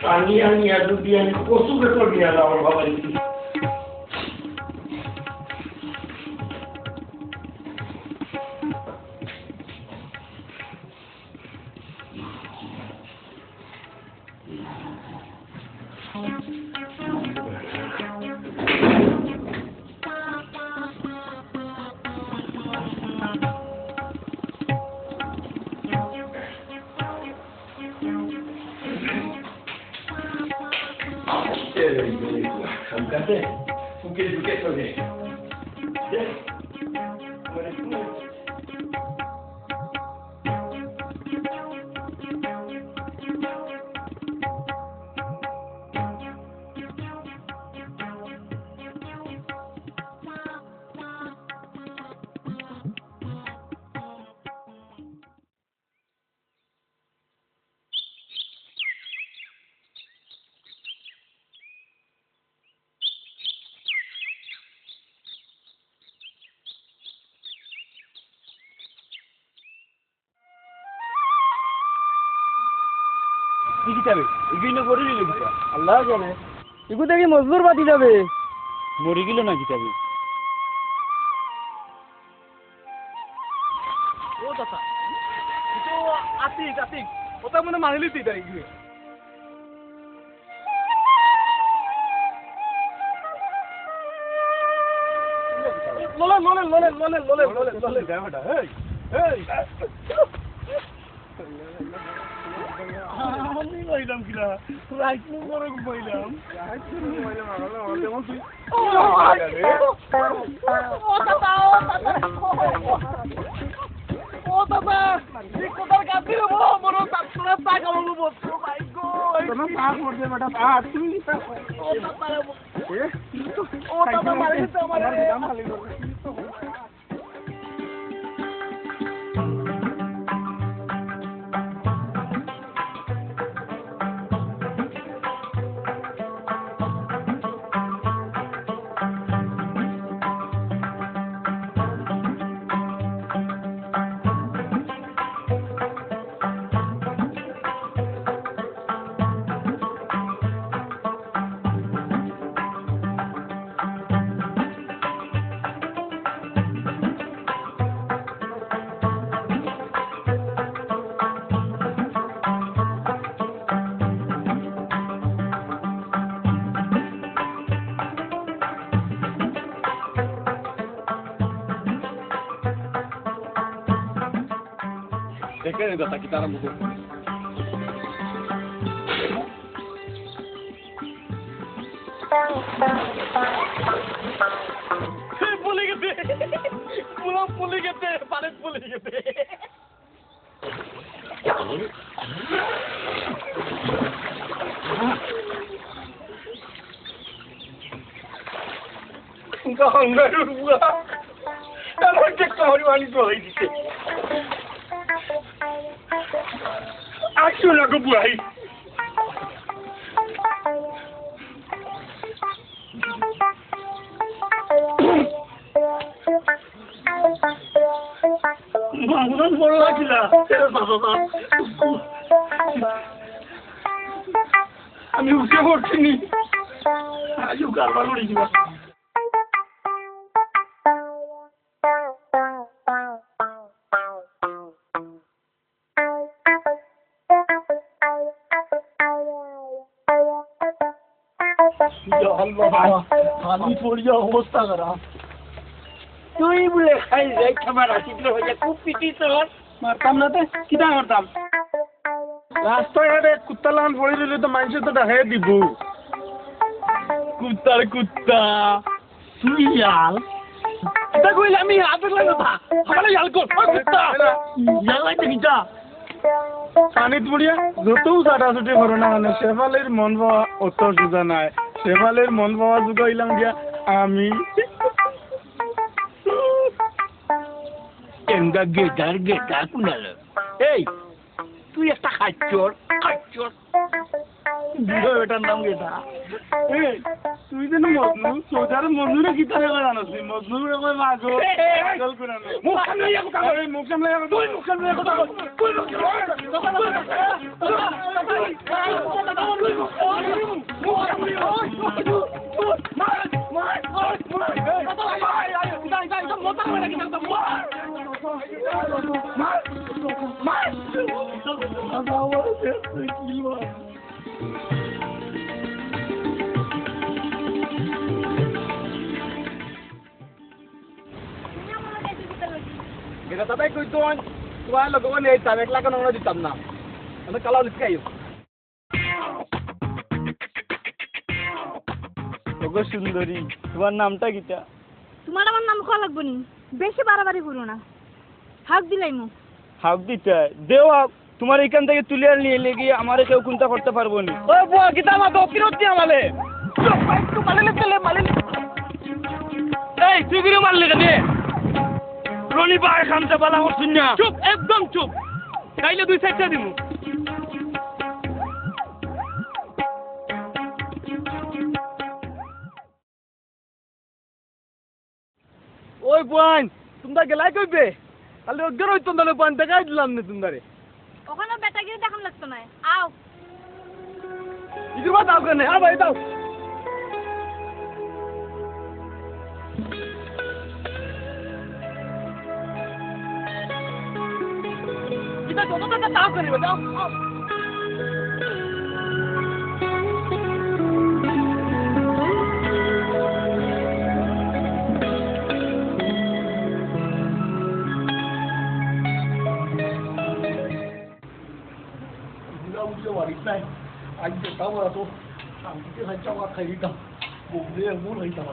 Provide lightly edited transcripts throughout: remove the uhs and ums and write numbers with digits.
Ani dubiani kosu betul dia lawan bawa itu. Mungkin juga tu ni. আল্লাহ জানে এগু দেখি মজদুর বাতি যাবে মরে গেল না কিতাবে ও দাদা তো আতিক আতিক ওটা মনে মানিলি তুই তাই গিয়ে লোলে লোলে লোলে লোলে লোলে লোলে লোলে গায়টা এই এই আমি কইলাম কিলা রাইট মু করে কইলাম রাইট মু কইলাম আগলা ওতে মন তুই ও বাবা ঠিক কোথার কাছে রে বড় তাছরা টাকা লব বস্তু ভাই গো তোমার পা করতে বেটা পা তুই ও বাবা ও বাবা মারি তো আমার দাম খালি দেখেন দাদা কি তারা মুখে বলে গেছে পুরো বলে গেছে পারে বলে গেছে আমার যে কামড়ি মানি তো হয়ে দিচ্ছে Action aku buai. করলা কিলা আমি উঠে পড়ছি নি আজও কারবার উড়ে যাবা আমি পড়িয়া অবস্থা খারাপ তুই বলে খাই যাই খাবার আসিল হয়ে খুব পিটি তোর মারতাম না তো কিটা মারতাম রাস্তাঘাটে কুত্তা লাগান পড়ে দিলে তো মানুষের তো দেখাই দিব কুত্তার কুত্তা তুই ইয়াল এটা কইলে আমি হাতে লাগে না আমার ইয়াল কর কুত্তা ইয়াল লাগে কিটা পানিত পড়িয়া যতও চাটাচুটি করো না মানে শেফালের মন পাওয়া অত সোজা নাই শেফালের মন পাওয়া যোগাইলাম গিয়া আমি এমগা গেটার কুনালো এই তুই একটা খাচ্চর বুড়ো বেটার নাম গেটা এই তুই যেন মজনু সোজার মজনুরে গিটারে জানাস মজনুরে কই মাগো পাগল কুনালো মুখ সামনে যাবো কাগজ মুখ সামনে যাবো তুই মুখ সামনে যাবো তুই মুখ Kita tatay ko ito ang tuwala ko ni ita, may klaka nang naditam na. Ano kalaw ni kayo? ওগো সুন্দরী তোমার নামটা কিটা তোমার আমার নাম কল লাগবো নি বেশি বাড়াবাড়ি করো না হাক দিলাই মু হাক দিতে দেও তোমার এখান থেকে তুলে নিয়ে লেগে আমারে কেউ কোনটা করতে পারবো নি ও বুয়া কিটা মা তো কিরত দি আমালে তো মারলে এই তুই বিরে মারলে কেন রনি ভাই খামতে বালা হচ্ছিস না চুপ একদম চুপ তাইলে দুই সাইডটা দিমু ওই বোন তোমরা গেলাই কইবে তাহলে অজ্ঞান হইতো তাহলে বোন দেখাই দিলাম না তোমরা ওখানে বেটাগিরি দেখাম লাগতো না আও ইদুর বাদ দাও কেন আ ভাই দাও এটা যতটা তাও করিবে দাও anh sẽ tao vào tôi thằng cái hai trong các thầy đi tập bụng đây là muốn lấy tập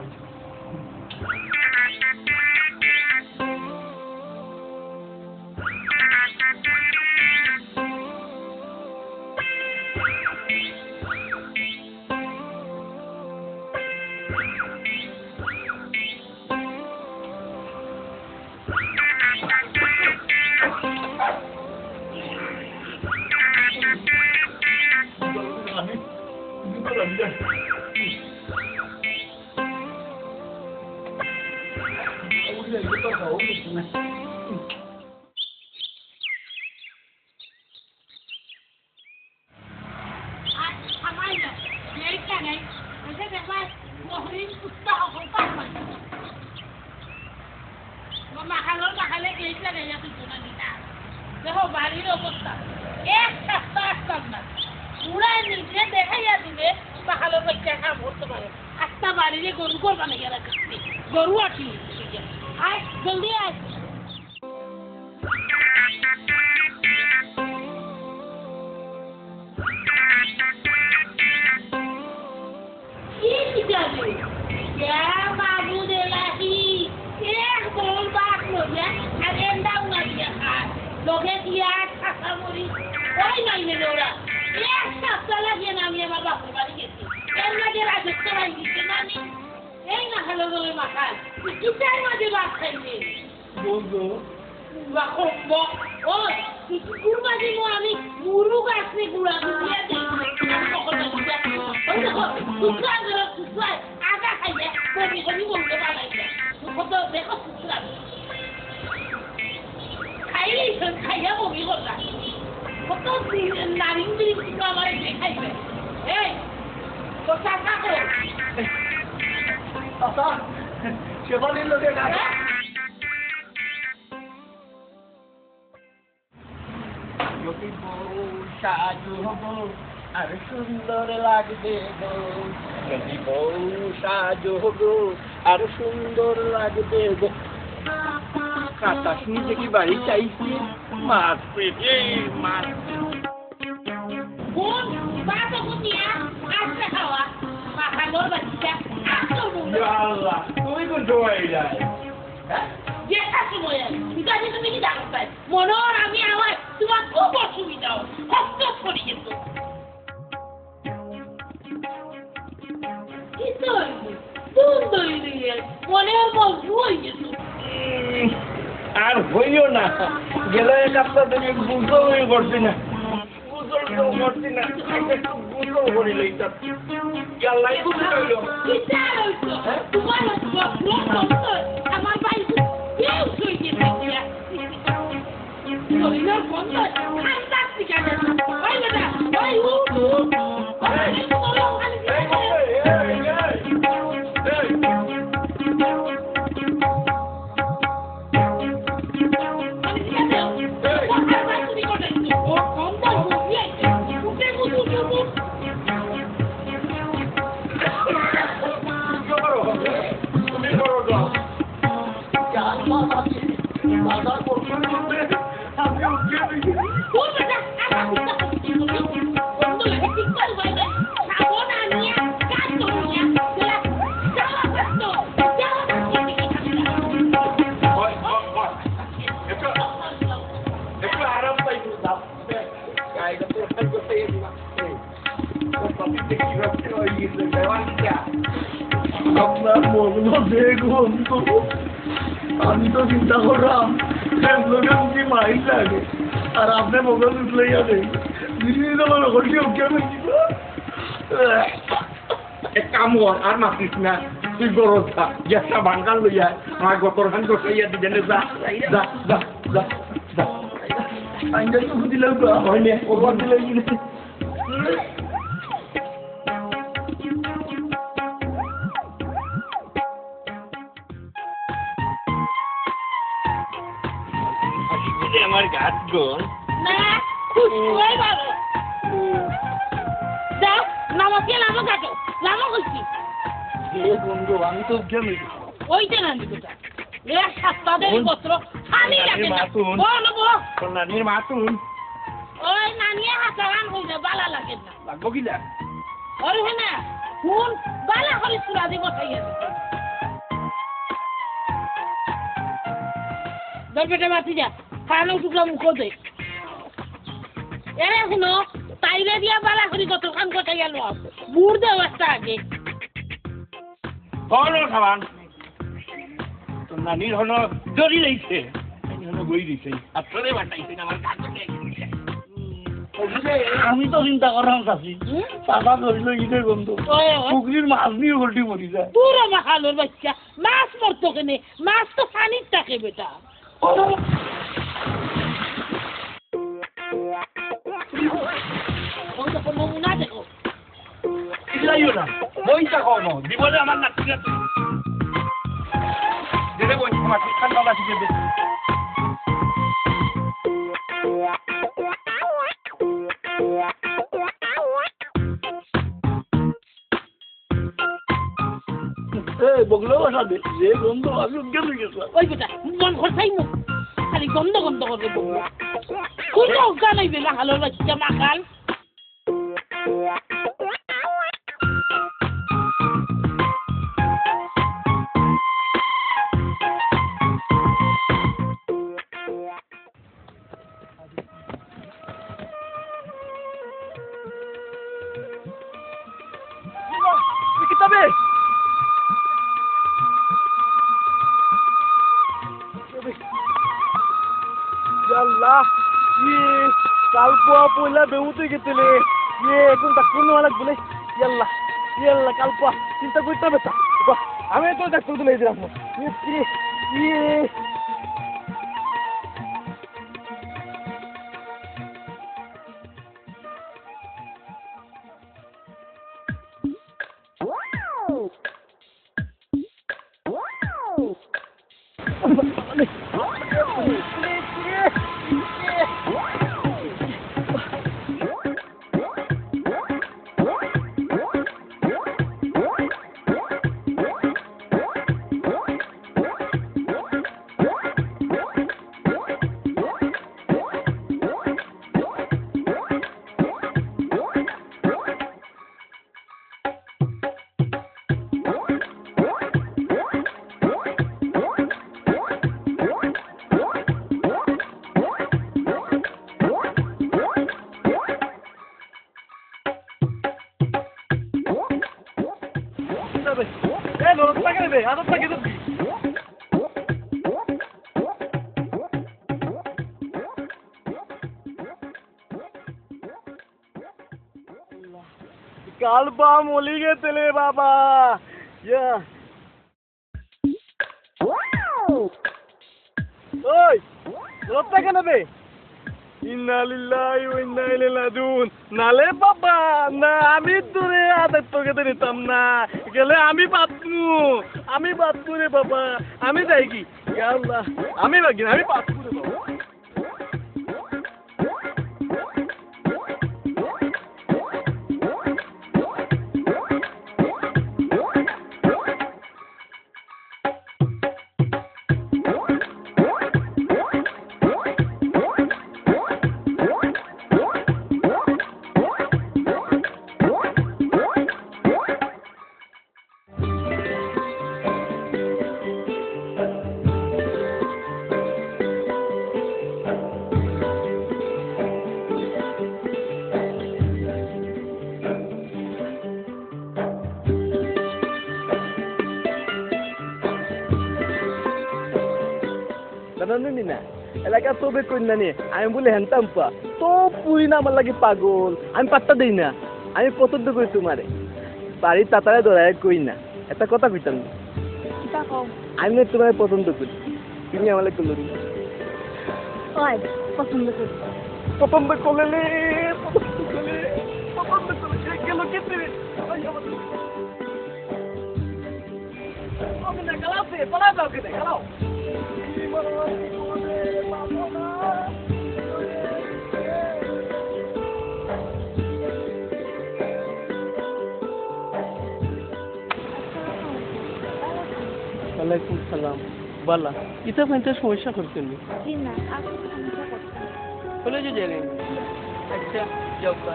direction খাইয়া বমি করলাম কত নারী আমার দেখাইবে এই তো টাকা কো চাচা শেফালির লোকে ডাকে যদি বউ সাজু হবো আর সুন্দর লাগবে গো যদি বউ সাজু হবো আর সুন্দর লাগবে গো কাটা শুনছে কি বাড়ি চাইছি মাছ পেটে মাছ কোন বাতো কুতিয়া আসতে খাওয়া পাখানোর বাচ্চা আসতো আল্লাহ তুমি কোন সময় যায় হ্যাঁ যেটা সময় এটা যে তুমি কি জানো তাই মনোর আমি আমার তোমার খুব অসুবিধা কষ্ট করি যেত কি সুন্দর মনের মজবু হয়ে যেত আর হইও না গেলে একটা তুমি বুঝো করছি না বুঝো করছি না একটু বুঝো করিল এইটা গেলাই বুঝে হইলো তোমার আমার ভাই কেউ শুই যেতে শরীরের বন্ধ ঠান্ডা ঠিক আছে ভাই বেটা ভাই আপনার বললো দেখুন তো আমি তো চিন্তা করলাম কি মাইল লাগে আর আপনি মোগল উঠলে যাবে এক কাম কর আর মাতিস না তুই গরজ খা গ্যাসটা ভাঙ্গাল লইয়া আমার গতর খান গোসাইয়া দিলে যা যা যা যা যা আইনটাই তো দিলেও হয়নি ওভার দিলে আমার গাছ গন না খুশি হয়ে গেল যাও নামকে নামো কাটো নামো খুশি বন্ধু আমি তো গেমি ওইতে না দিটা এ সাতটাদের গোত্র খালি রাখে না বলবো নানির মাতুন ওই নানিয়ে হাতারান হইলে বালা লাগে না লাগবো কিলা ওরে না কোন বালা করে সুরা দিব খাইয়া দরবেটা মাতি যা খানো টুকরা মুখ দে এরে শুনো তাইরে দিয়া বালা করে কত কান কোথায় গেল বুড় দেও একটা আগে হলো খাবান তোর নানির হলো জড়ি রয়েছে হলো বই দিছে আসলে বাটাইছে আমার কাছে আমি তো চিন্তা করলাম চাষি টাকা ধরিল ঈদের বন্ধু পুকুরির মাছ নিয়ে উল্টি মরি যায় পুরো মাখালোর বাচ্চা মাছ মরতো কেনে মাছ তো পানির থাকে বেটা নমুনা দেখো ইলাইও না বইটা কম জীবনে আমার নাতি নাতি যেতে বই আমার শিক্ষার বাবা শিখে দে বগলো বাসা দে যে গন্ধ আমি উজ্ঞান হয়ে গেছিলাম ওই বেটা মন খরচাই মুখ খালি গন্ধ গন্ধ করবে বলবো কোনো অজ্ঞান হইবে না হালোর বাচ্চা মাখাল কিতাবে আল্লাহ কালপুয়া পয়লা বেউতে গেছিলে এখন তা কোনো আলাগ বলে ইয়াল্লা ইয়াল্লা কালপুয়া চিন্তা করতে হবে আমি তো ডাক্তার দিলে এই রাখবো রে আদর থাকে তো কালবা মলি গেছে রে বাবা ইয়া ওই রোদটা কেন বে ইন্না লিল্লাহি ওয়া ইন্না ইলাইহি রাজিউন নালে বাবা না আমি তোরে আদর তোকে তো নিতাম না গেলে আমি বাতমু রে বাবা আমি যাই কি ইয়া আল্লাহ আমি বাতমু রে বাবা জানি না এলাকা তবে কন্যা নিয়ে আমি বলে হ্যান্তাম পা তো পুরি না আমার লাগে পাগল আমি পাত্তা দিই না আমি পছন্দ করি তোমারে বাড়ির তাতারে ধরায় কই না একটা কথা কইতাম না আমি তোমার পছন্দ করি তুমি আমার লাগে করলো পছন্দ করি পছন্দ করলে গেল কেটে গালাতে পলা যাও কেটে গালাও ওয়ালাইকুম সালাম বালা ইতা ফাইনটা সমস্যা করতেন জি না আপনি সমস্যা করছেন বলে যে জানেন আচ্ছা যাও কা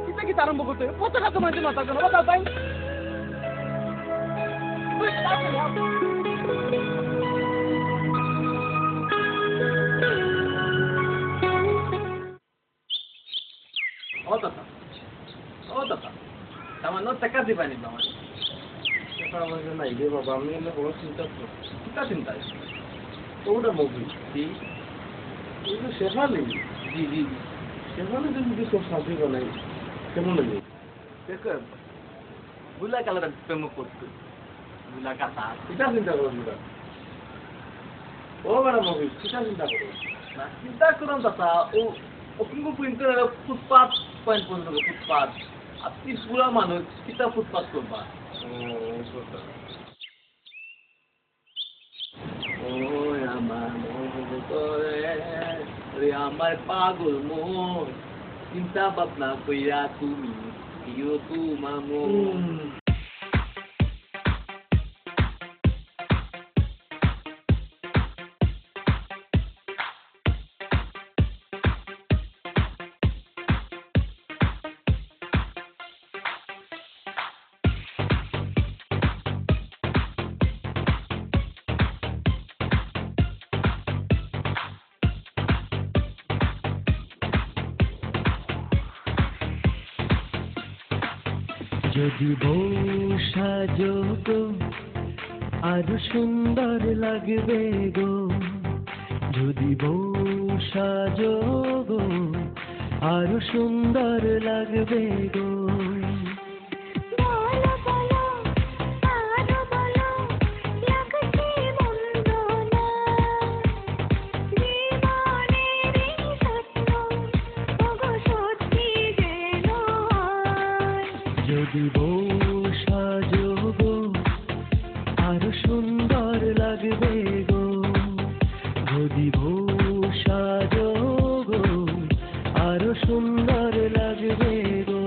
ইতা কি আরম্ভ করতে কত টাকা মানে মাথা কেন বাবা তাই ও দাদা সামান্য টাকা দিবানি বাবা আমাকে নাই রে বাবা আমি এলে বড় চিন্তা ওটা মুভি জি ওটা শেফালি জি জি শেফালি যদি সব সাথী বানাই কেমন লাগে দেখো বুলা কালার প্রেম করতে বুলা কাটা এটা চিন্তা করো বুলা ও বড় মুভি সেটা চিন্তা করো না চিন্তা করুন দাদা ও কিন্তু প্রিন্টার ফুটপাথ পয়েন্ট পর্যন্ত ফুটপাথ আপনি পুরা মানুষ কিতা ফুটপাথ করবা আমার পাগল মন চিন্তা ভাবনা কইরা তুমি প্রিয় তোমার মন যদি বউ সাজো গো আরো সুন্দর লাগবে গো যদি বউ সাজো গো আরো সুন্দর লাগবে গো যদি বউ সাজো গো আরো সুন্দর লাগবে গো যদি বউ সাজো গো আরো সুন্দর লাগবে গো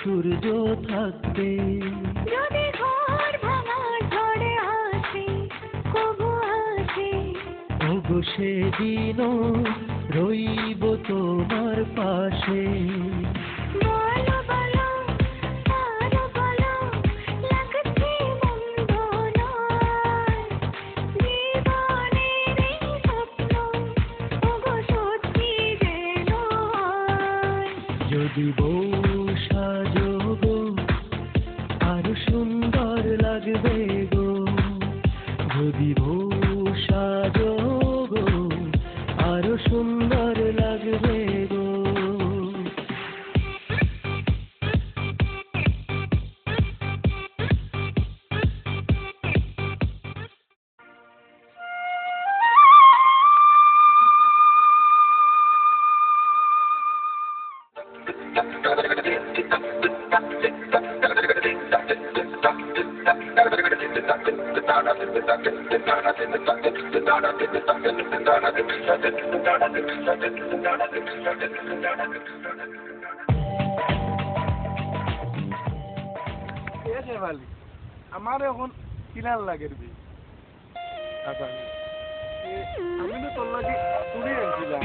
সূর্য থাকতে। যদি ঘর ভাঙা ঝড়ে আসে কবু আসে ওগো সেদিনও রইব তোমার পাশে। বলো বলো আরো বলো লাগছে মন্দ নয় জীবনের এই স্বপ্ন ওগো সত্যি যেন হয়। যদি বউ সাজো গো আরো সুন্দর লাগবে গো। যদি বউ সাজো গো আরো সুন্দর লাগবে গো। আমার এখন কিনার লাগে রে আচ্ছা আমি তো তোর লাগে তুলে আনছিলাম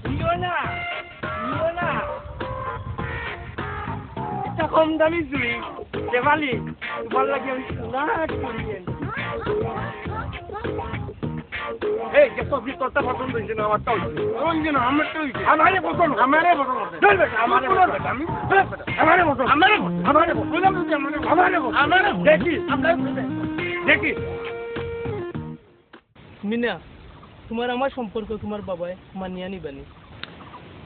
নিও না এটা কম দামি চুড়ি দেবালি তোমার লাগে আমি সোনা চুড়ি এই যে তো ভিতরটা পছন্দ হয়েছে না আমারটা হয়েছে ওই যে না আমারটা হয়েছে আমারে পছন্দ চল বেটা আমারে আমি আমারে পছন্দ বললাম তো আমারে দেখি দেখি মিনা তোমার আমার সম্পর্ক তোমার বাবাই মানিয়া নিবানি।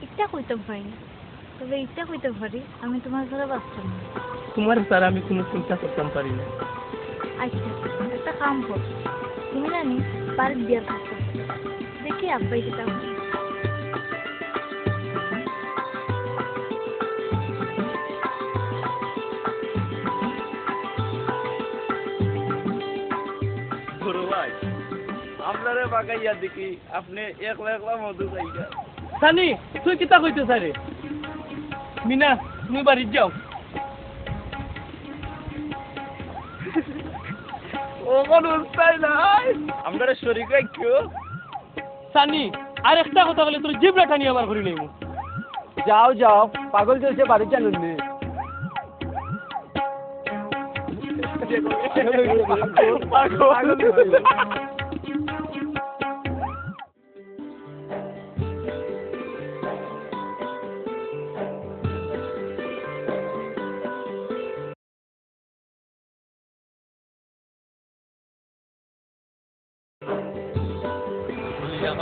এটা কইতে পারি না তবে এটা কইতে পারি আমি তোমার ঘরে বাঁচতাম না। তোমার স্যার আমি কোনো চিন্তা করতাম পারি না। আচ্ছা একটা কাম কর তুমি জানি বাড়ির বিয়ার করতে দেখি আব্বাই যেটা হয়। বড় ভাই আপনারে বাগাইয়া দেখি আপনি একলা একলা মধু খাইয়া সানি তুই কিতা কইতে স্যারে? মিনা তুমি বাড়ি যাও। ও কোন উস্তাই নাই আমরা শরীর কেউ সানি আর একটা কথা বলে তোর জিবরা টানি আবার ঘুরি নেই। যাও যাও পাগল চলছে বাড়ি জানুন নে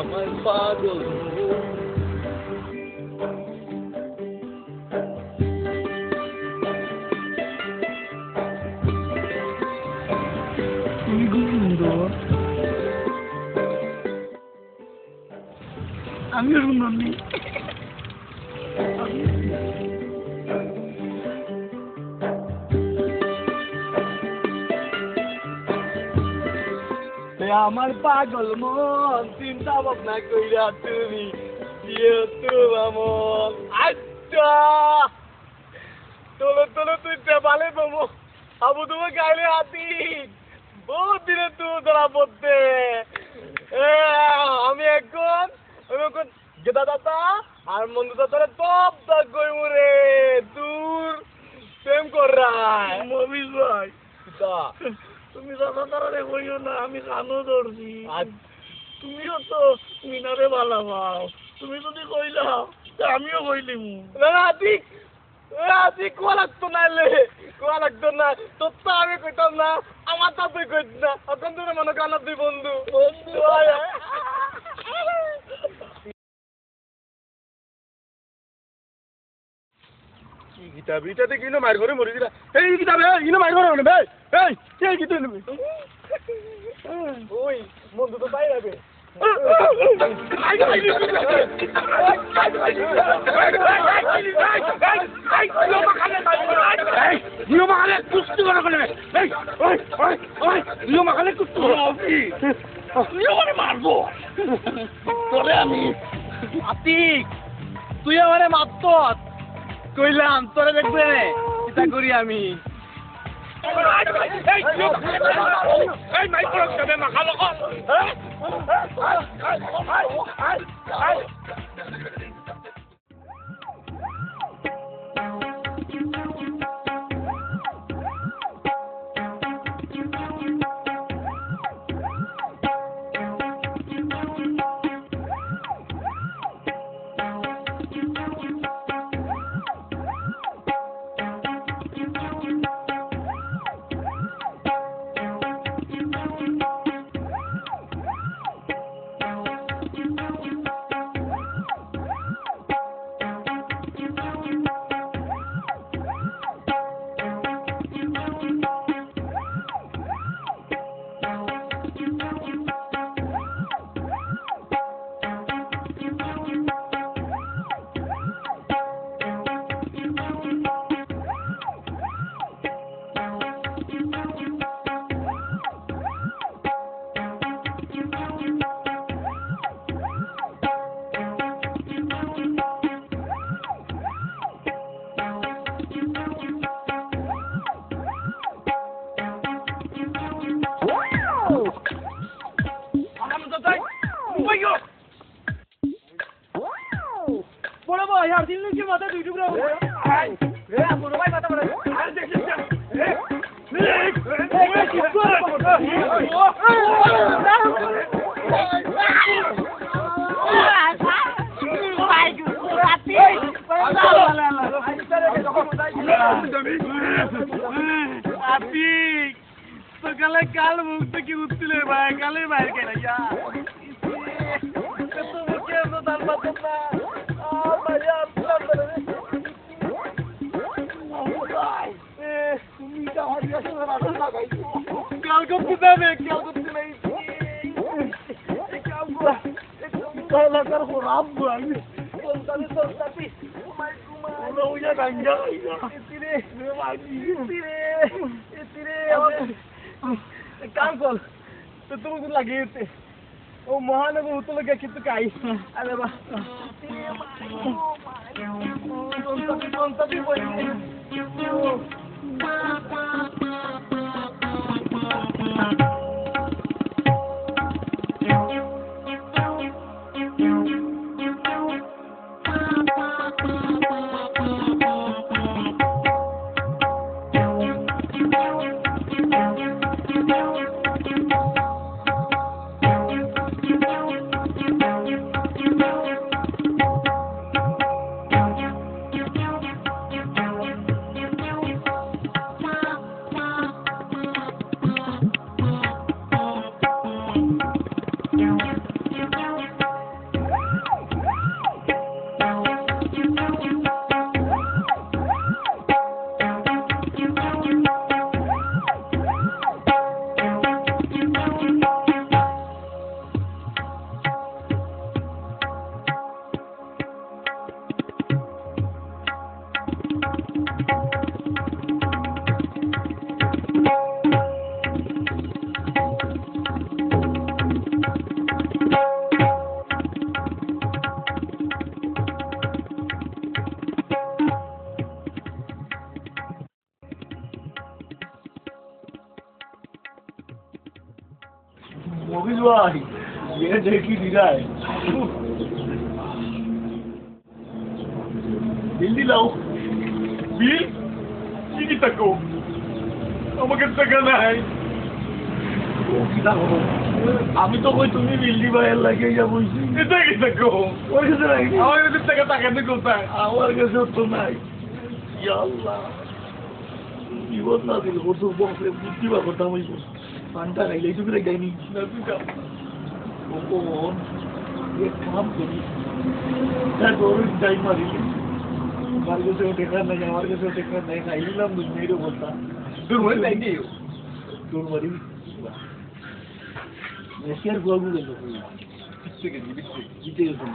আমার পাগল আমিও সুন্দর নেই আমার পাগল মন চিন্তা ভাবনা কইরা তুমি যেহেতু আমন আচ্ছা তোলো তুই টেবালে বাবু আবু তুমি গাইলে হাতি বহুত দিনে তুই ধরা পড়তে আমি এখন গেদা দাদা আর মন্দু দাদারে টপ তক কইমু রে দূর প্রেম কর রায় মমিজ ভাই তুমি দাদা তারারে কইও না আমি কানো ধরছি তুমিও তো মিনারে ভালো পাও তুমি যদি কইলাও আমিও কইলিমু না আদি কোয়া লাগতো না কোয়া লাগতো না তোর তো আমি কইতাম না আমার তো তুই কইত না এখন তোর মনে কানা তুই বন্ধু কিতাব ইটাতে কিনো মার করে মরি দিলা এই কিতাব ইনো মার করে বে এই কে কিতাব নেবে ওই বন্ধু তো পাই যাবে মারবো তোরে আমি আতিক তুই আমারে মারতো কইলাম তোরে দেখবে এটা করি আমি সকালে কাল মুখ থেকে উঠছিলে ভাই কালে বাইর কেন যা তো মুখে তো দাল পাতন না ভাইয়া তুমি তা হরিয়া সঙ্গে রাখো না ভাই কাল করতে যাবে কাল করতে নাই কাম করা তাহলে কর খরাব ভাই কোনটালে সস্তাপি Uno uya ganja. Itire, me mati. Itire. काम कर तो तुम कुछ लगे थे ओ मोहन को तो लगे कि तू काई अरे बा कौन सा भी बोल Mobil भाई ये देखी दिखा है बिल दिलाओ बिल ini tako আমাকে টাকা নাই আমি তো কই তুমি বিল্ডি বাইরে লাগে যা বলছি এটা কি tako ওর কাছে নাই আমার কাছে টাকা টাকাতে কোথায় আমার কাছে তো নাই ইয়া আল্লাহ জীবন না দিল ওর তো বসে বুদ্ধি বা কথা হইব পান্তা গাইলে এইটুকু গাইনি না তুই কাম ও ये काम करी তার গরু যাই মারিলি हमारे को से टेकर नहीं हमारे को से टेकर नहीं ना इल्लम नहीं रो बोलता दूर मरी नहीं हो दूर मरी मैं शेयर हुआ भी कर लो किससे के जीते हो तुम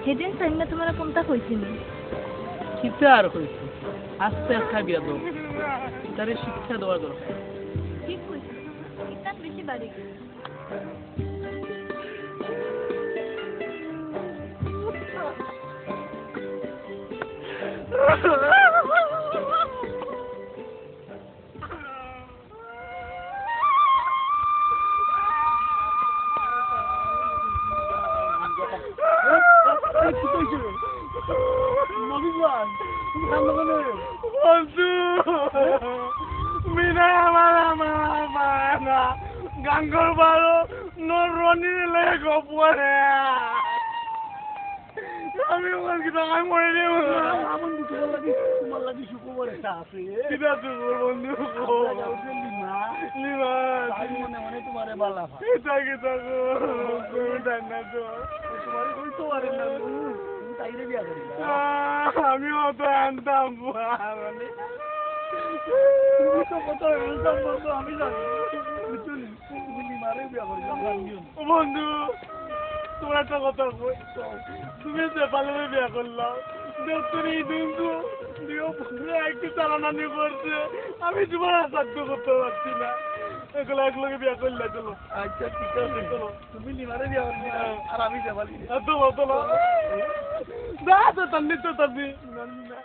সেদিন সাইমা তোমার কোনটা কইছিনি কিতা আর কইছি আস্তে আস্তে বিয়া দাও তারে শিক্ষা দেওয়া দরকার ঠিক কইছি এটা বেশি বাড়ি গাঙ্গর বারো নরনি লেগো পরে আমি ওখান কি আমি মরে যাবো আমার তোমার লাগি শুক্রবার একটা আছে ঠিক আছে বন্ধু মনে মনে তোমারে বালা থাকে থাকো না তো তোমার কইতে পারে না তুমি তাইরে বিয়া করি আমি অত আনতাম মানে তুমি তো কত আনতাম বন্ধু আমি জানি বুঝলি তুমি নিমারে বিয়া করি বন্ধু তোমার একটা কথা বলছো তুমি যে ভালো বিয়া করলাম তুমি কিন্তু একটু চালানানি করছে আমি তোমার সাধ্য করতে পারছি না এগুলো একলগে বিয়া করলে চলো আচ্ছা ঠিক আছে চলো তুমি নিমারে বিয়া করবি আর আমি যাবালি চলো চলো না তো তান্নি না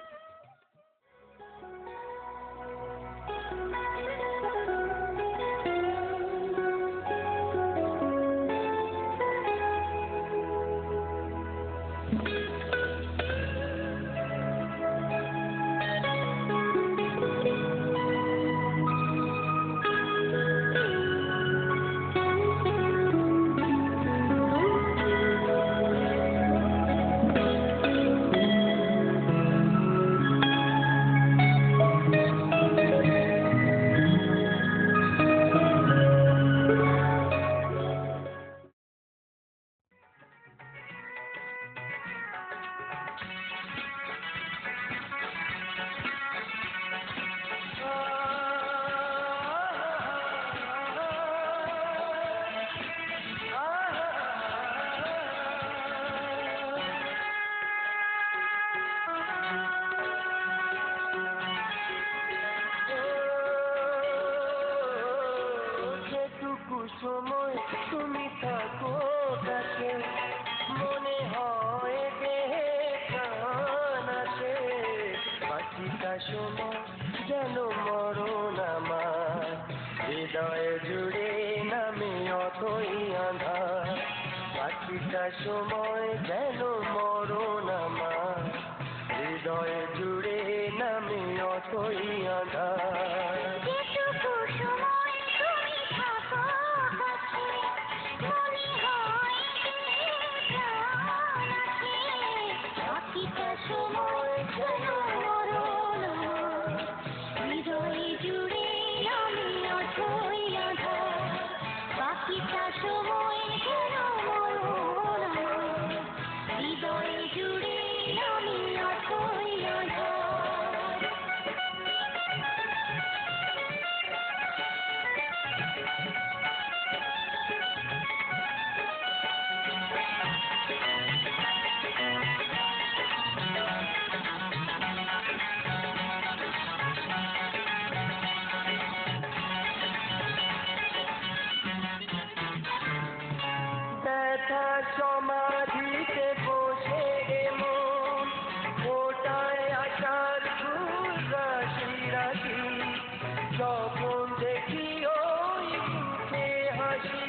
সময় তুমি থাকো কাছে মনে হয় দেহে প্রাণ আছে বাকিটা সময় যেন মরণ আমার হৃদয়ে জুড়ে নামে অতই আঁধার বাকিটা সময় যেন মরণ আমার হৃদয়ে জুড়ে নামে অতই আঁধার সমাধিতে বসে মন ওটায় আচার রাশি রাশি যখন দেখি ওই মুখে হাসি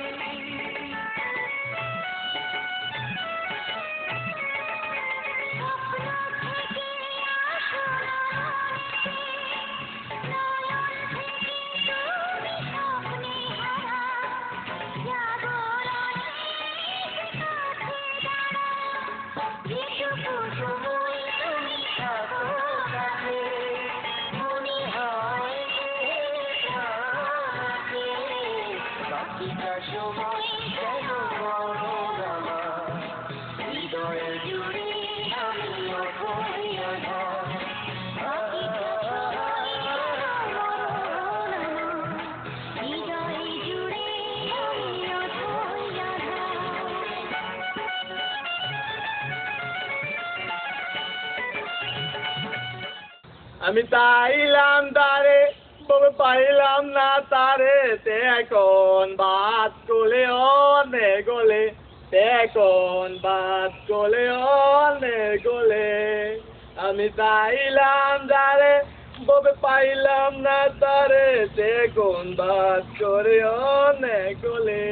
আমি চাইলাম তারে তবে পাইলাম না তারে তে কোন বাত কোলে অনে গোলে তে কোন বাত কোলে অনে গোলে আমি চাইলাম তারে তবে পাইলাম না তারে তে কোন বাত করে অনে গোলে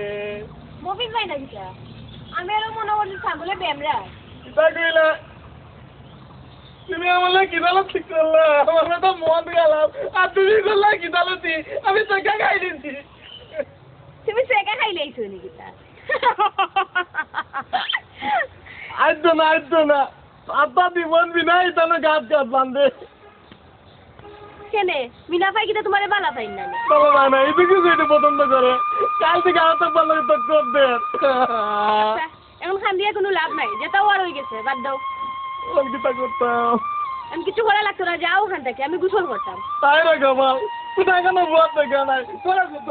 মফিজ ভাই না কিটা আমি আরো মনে করছি ছাগলে ব্যামরা কিতা কইলা তুমি আমার কি দালো ঠিক করলা আমার তো মন গেলাম আর তুমি করলা কি দালতি আমি তো খাই দিছি তুমি সেকা খাইলেইছো নি কিটা আইতো না আব্বা দিবন বিনাই তানো গাছ বান্ধে কেনে মিনা ভাই কিটা তোমারে বালা পাইন না বাবা বানা এই দিকে যেটা পছন্দ করে কাল থেকে আর তো ভালো তো কর দে এখন খান দিয়ে কোনো লাভ নাই যেটাও আর হয়ে গেছে বাদ দাও ওর কিতা করতাম আমি কিছু করা লাগতো না যাও ওখান থেকে আমি গোসল করতাম তাই রে গবাল কোথায় কেন বুয়ার দেখা নাই করা যেত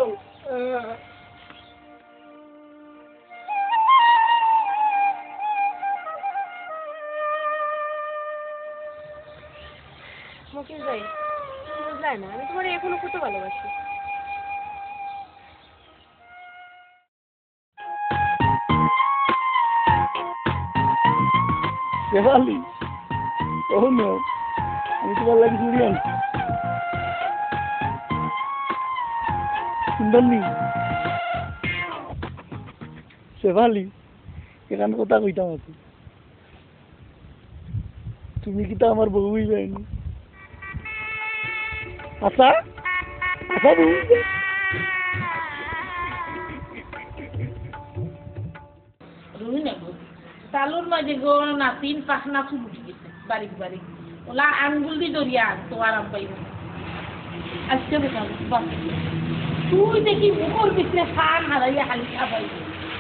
মফিজ ভাই বুঝলাই না আমি তোমার এখনো কত ভালোবাসি শেফালি ও নো আমি তোমার লাগি চুরি আনছি সুন্দরনি শেফালি এখানে কথা কইতাম আছে তুমি কি তা আমার বউই যায়নি আচ্ছা আচ্ছা বউ রুই না গো তালুর মাঝে গো নাতিন পাখনা চুলুটি গেছে বাড়ি বাড়ি ওলা আঙ্গুল দি দরিয়া তো আরাম পাইব আজকে বেকার বাস তুই দেখি মুখর পিছনে ফান হারাইয়া খালি খাবাই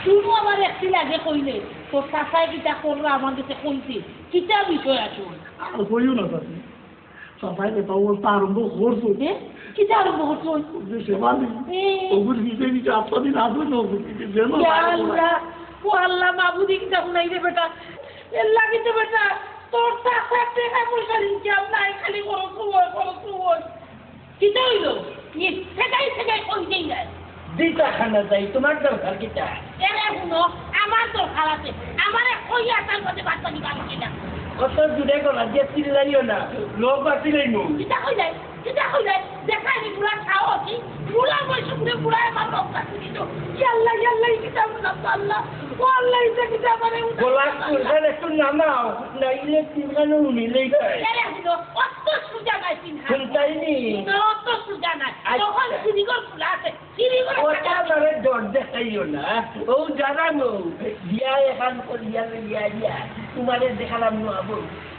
তুইও আমার একটি লাগে কইলে তোর কাকায় কিটা করলো আমার কাছে কইতে কিটা বিষয় আছে আর কইও না তাতে সবাই এটা অবস্থা আরম্ভ করছো কিটা আরম্ভ করছো যে শেফালি ওগুলো নিচে নিচে আপনাদের আসবে না যেন আল্লাহ মাবুদি কিটা শুনাই দে বেটা এর লাগিতে বেটা তোর টাকা টাকা পয়সা ইনকাম নাই খালি খরচ কিটা হইলো সেটাই কই দেই না দিতা খানা যাই তোমার দরকার কিটা এরে শুনো আমার দরকার আছে আমারে কইয়া তার মধ্যে বাদ পানি পাবো কিনা কত দূরে গলা দিয়ে চিল্লাইও না লোক বাতিলাই মু কিটা কই যায় দেখাই নি পুরা খাও কি পুরা বয়স পুরা আমার লোক কাছে দিত আল্লাহ কিটা আল্লাহ ও আল্লাহ এটা কিটা মানে গলা কুরবান একটু নামাও নাইলে তিনখানে উনিলেই যায় এরে শুনো অত সুজা নাই চিন্তা শুনতাইনি অত সুজা নাই তখন সিরিগর ফুলা আছে সিরিগর ওটা ধরে ডর দেখাইও না ও জানানো দিয়া এখান করিয়া দিয়া তোমারে দেখালাম না আবু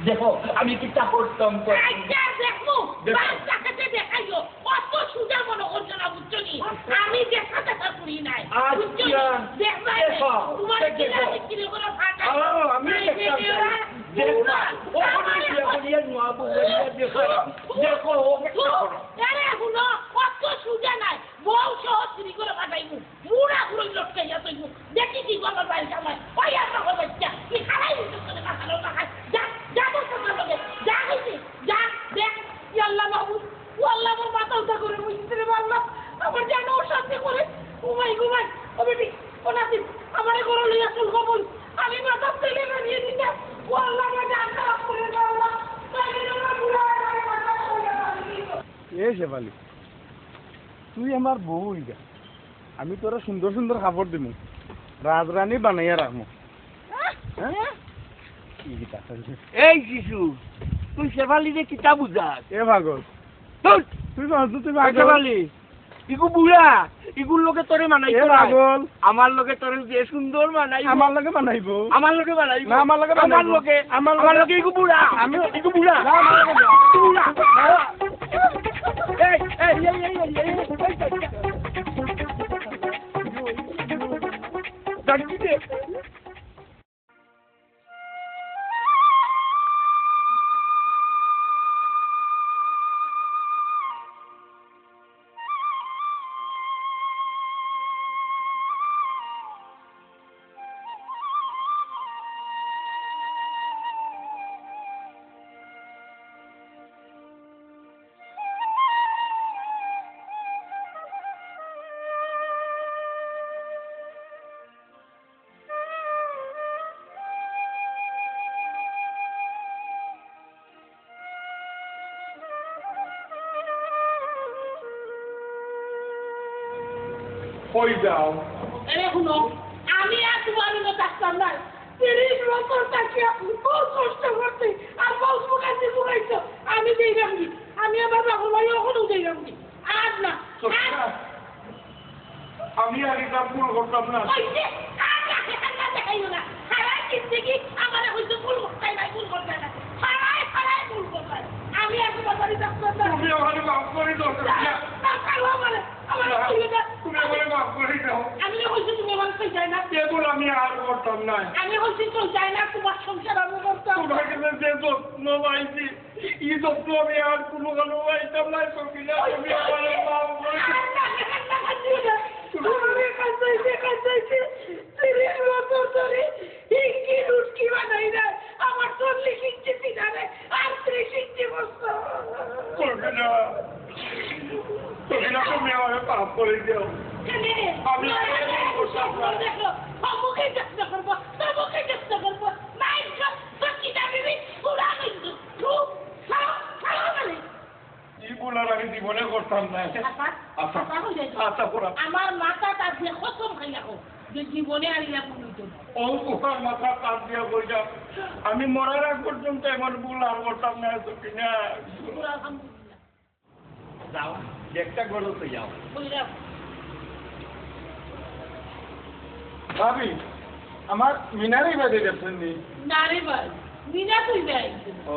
দেখো আমি কিটা করতাম আচ্ছা দেখো বাচ্চাকে দেখাইও অত সুজা মনে করছো না বুঝছো নি আমি দেখাতে করি নাই বুঝছো দেখবাই তোমার কিনা বিক্রি করে ফাটা আমি দেখতাম দেখো আরে হুনো অত সুজা নাই বউ সহ চুরি করে ফাটাইবো মুড়া ঘুরে লটকাইয়া তৈবো দেখি কি গলার বাইরে জামাই ওই আমার বাচ্চা কি খারাই দিতে করে মাথালো না খাই যা বলতে পারবে যা হইছে যা দেখ আল্লাহ বাবু ও আল্লাহ আমার মাথা উঠা করে বুঝতে পারলাম আমার জানো শান্তি করে ঘুমাই ও বেটি ও নাতি আমারে ঘরে লইয়া চুল কবল আমি মাথা তেলে বানিয়ে দিতা ও আল্লাহ আমার জান খারাপ করে দাও আল্লাহ এ শেফালি তুই আমার বউ হইগা আমি তোরা সুন্দর সুন্দর খাবার দিমু রাজরানী বানাইয়া রাখবো এই শিশু তুই শেফালিরে কিতা বুঝাস এ ভাগল তুই ভাবছো তুই ভাগল শেফালি ইগু বুড়া ইগুর লোকে তোরে মানাই এ ভাগল আমার লোকে তোরে যে সুন্দর মানাই আমার লগে বানাইবো আমার লোকে বানাইব না আমার লগে বানাইবো আমার লোকে ইগু বুড়া আমি ইগু বুড়া না আমার লগে না। বুড়া কই যাও এরে শুনো আমি আর তোমার ডাক্তার নাই 30 বছর তাকিয়া খুব কষ্ট করতে আর বউ মুখাতে মুখাইছো আমি দেই রাখি আমি আবার বাবু ভাই ওখানে দেই রাখি আর না আমি আগে কাজ করতাম না ওই যে আর রাখে না দেখাইও না সারা জিন্দগি আমারে হইছে ভুল করতে নাই ভুল করতে না সারাই ভুল করতে আমি আর তোমার বাড়ি ডাক্তার না তুমি আমাকে মাফ করে দাও তুমি আমাকে মাফ করে দাও আমি হইছে তুমি আমার কই যায় না কেবল আমি আর করতাম না আমি হইছে কই যায় না তোমার সংসার আমি করতাম তোমার কাছে যে যত্ন পাইছি এই যত্ন আমি আর কোনো ভালো পাইতাম না সকিনা তুমি আমাকে মাফ করে দাও তোমারে কাছে সিরিয়াল মতো ধরে ইকি রুটকি বানাই না আমার 40 ইঞ্চি সিনারে আর 30 ইঞ্চি বস্তু সকিনা তুমি আমাকে মাফ করে দাও আমি দেখো আমাকে চেষ্টা করবো তোমাকে চেষ্টা করবো নাই সকিনা বিবি পুরা কিন্তু খুব মানে বলার আমি জীবনে করতাম না আমার মাথা তার দিয়ে খতম খাইয়া হোক যে জীবনে আর ইয়া বলিত অঙ্কুর মাথা কাজ দিয়া বই যাও আমি মরার আগ পর্যন্ত এমন ভুল আর করতাম না কিনা আলহামদুলিল্লাহ যাও একটা গরু তো যাও ভাবি আমার মিনারই বাদে দেখছেন নি না রে ভাই মিনা তুই যাই ও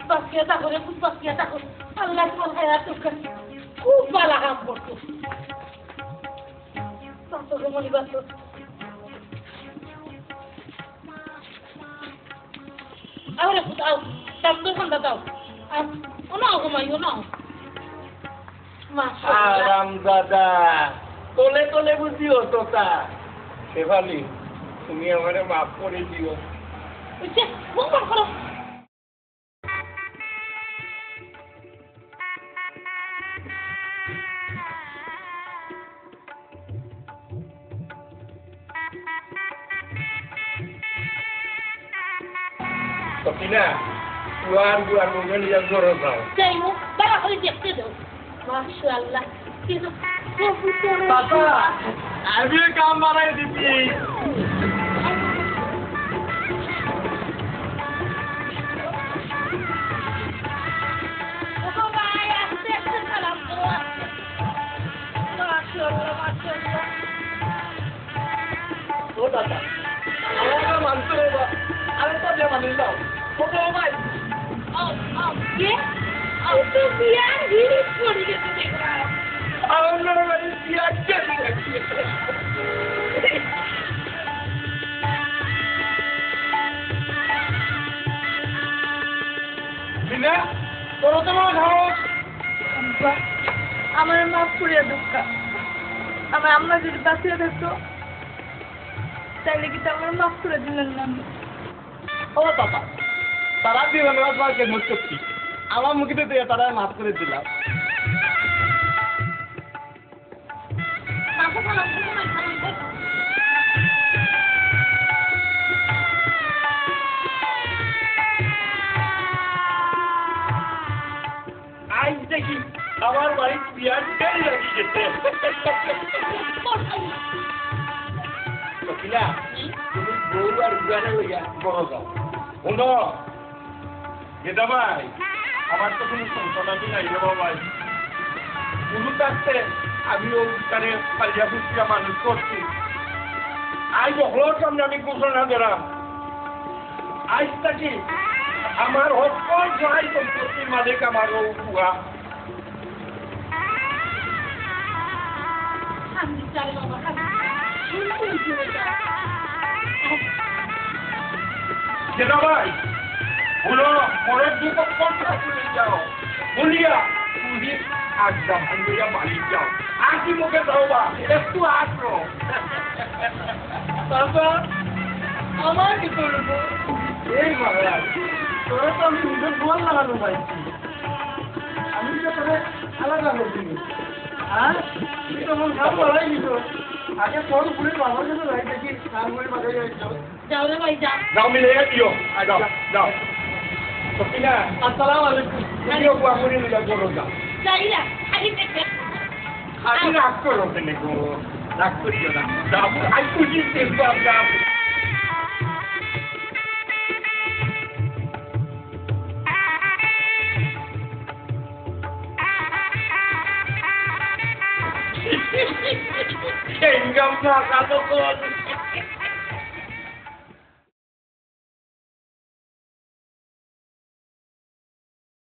বাকিয়াটা করে খুব বাকিয়াটা করে আল্লাহ তোমার হায়াত খুব ভালো কাম করতো মনি বাস ahora daw tamdo kan daw ono ঘুমাই ono আরাম দাদা তোলে তোলে বুঝি হতো তা শেফালি তুমি আমারে মাফ করে দিও বুঝছে মুখ করো Sofina, buan mungkin yang zorong kau. Jaimu, bara kali দেখতে দাও মাশাআল্লাহ কিন্তু কবুতর বাবা আমি কাম বানাই দিছি ওগো ভাই আস্তে আস্তে সালাম করো মাশাআল্লাহ মাশাআল্লাহ ও দাদা আমার মানতে হবে আমি তো যে মানি দাও ওগো ভাই কে তো বিয়ার হিরিস পড়ে গেছে দেখরা আমার ভাই বিয়া কেন বিনা তোর তো মনে খাও আমার মাফ করিয়া দুঃখা আমার আম্মা যদি বাঁচিয়ে থাকতো তাইলে কি আমার মাফ করে দিলেন না ও বাবা তারা দিবেন না তোমাকে মুখ করছি আমার মুখে দিয়ে তারা মাফ করে দিলাম মাথা খারাপ করে না খালি আজ দেখি আমার বাড়ি বিয়ার দেরি লাগি গেছে সকিলা তুমি বউ আর গুয়ানে লইয়া বড় যাও শোনো গেদা ভাই আমার তো কোনো সন্তানাদি নাই রে বাবাই কোনো থাকতে আমিও তারে পালিয়া ফুসিয়া মানুষ করছি আজ হলোর সামনে আমি ঘোষণা দিলাম আজ থাকি আমার সকল সহায় সম্পত্তির মালিক আমার বুয়া আমি চাই বাবা গেদা ভাই বলো পরের দুপক্ষর শুনে যাও বলিয়া তুমি আড্ডা ভাঙ্গিয়া বাড়ি যাও আর কি মুখে দাও বা একটু আসো বাবা আমার কি করবো এই মহারাজ তোরা তো আমি নিজের গোয়াল লাগানো পাইছি আমি যে তোরে আলাদা করছি হ্যাঁ তুই তো মন খারাপ করাই দিত আগে তোর পুলিশ বাবার কাছে যাই দেখি কার পুলিশ বাজারে যাইছো যাও রে ভাই যাও যাও মিলে দিও যাও যাও সকিনা আসসালামু আলাইকুম দিও বাবুরি মিলা করো যাও যাই না খালি দেখে খালি রাগ করো কেন গো রাগ করিও না যাও আই খুশি দেখবো যাও Kengam na kalokon.